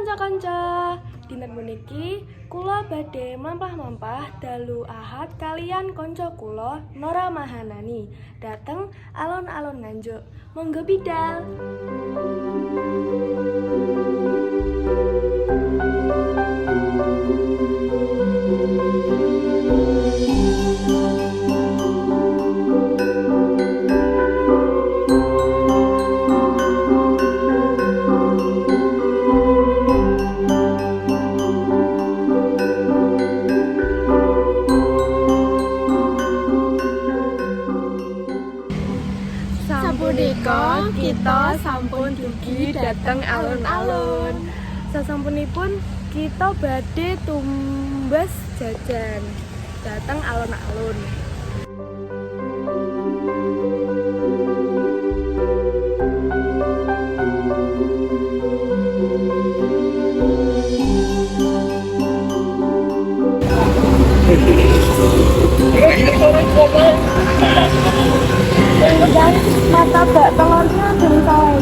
kanca-kanca, dinten puniki kula badhe mampah-mampah dalu Ahad kalian kanca kula Nora Mahanani dateng alon-alon Nganjuk. Monggo bidal. Sapunika kita sampun dugi dateng alun-alun. Sasampunipun kita badhe tumbas jajan dateng alun-alun. Dan martabak telurnya jengkol.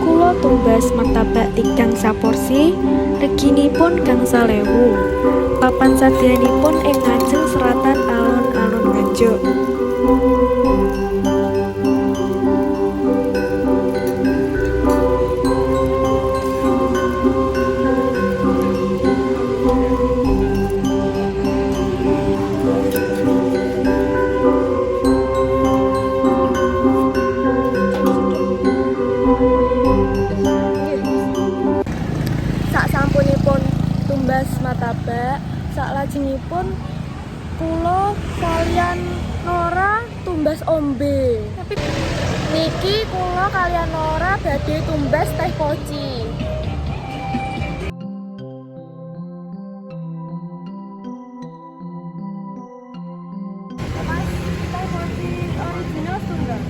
Kula tumbas martabak tigang saporsi, reginipun gangsal ewu. Papan sadyanipun ing ngajeng seratan alun-alun Nganjuk. Sasampunipun tumbas martabak, saklajengipun kula kalian Nora tumbas ombe. Tapi niki kula kalian Nora badhe tumbas teh poci. Mas, teh poci original tunggal.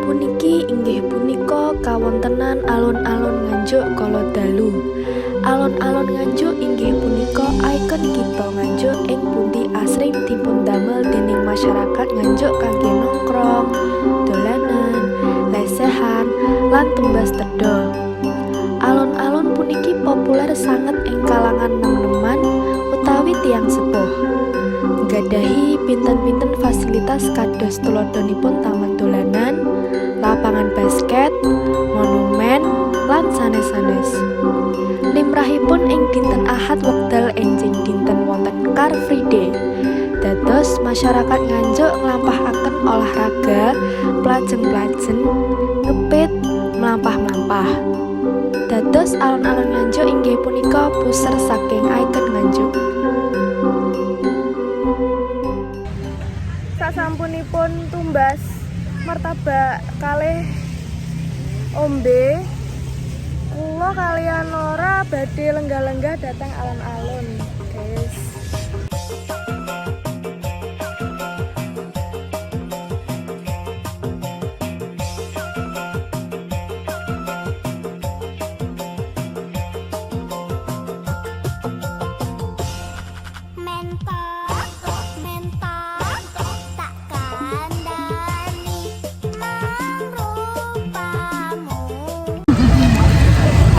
Puniki inggih punika kawontenan alun-alun Nganjuk kala dalu. Alun-alun Nganjuk inggih punika ikon kitha Nganjuk ing pundi asring dipundamel dening masyarakat Nganjuk kangge nongkrong, dolanan, lesehan, lan tumbas tedha. Alun-alun puniki populer sanget ing kalangan nem-neman utawi tiyang sepuh. Gadahi pinten-pinten fasilitas kados tuladhanipun taman dolanan, lapangan basket, monumen, lan sanes-sanes. Limrahipun ing dinten Ahad wekdal enjing dinten wonten Car Free Day. Dados masyarakat Nganjuk nglampahaken olahraga, plajeng-plajeng, ngepit, mlampah-mlampah. Dados alun-alun Nganjuk inggih punika puser saking ikon Nganjuk. Sasampunipun tumbas martabak kalih ombe, kula kalian Nora badhe lenggah-lenggah datang alun-alun, guys.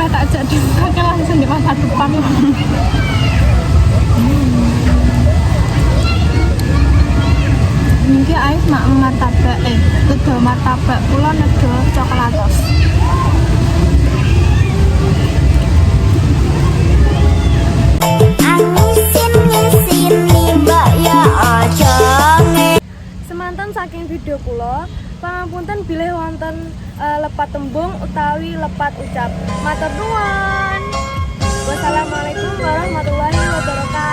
Tak jadi pakai langsung di masa depan. Niki ais mak martabak tudo martabak kula nedo coklatos. Semanten saking video kula, pangapunten bilih wonten lepat tembung utawi lepat ucap. Matur nuwun. Wassalamualaikum warahmatullahi wabarakatuh.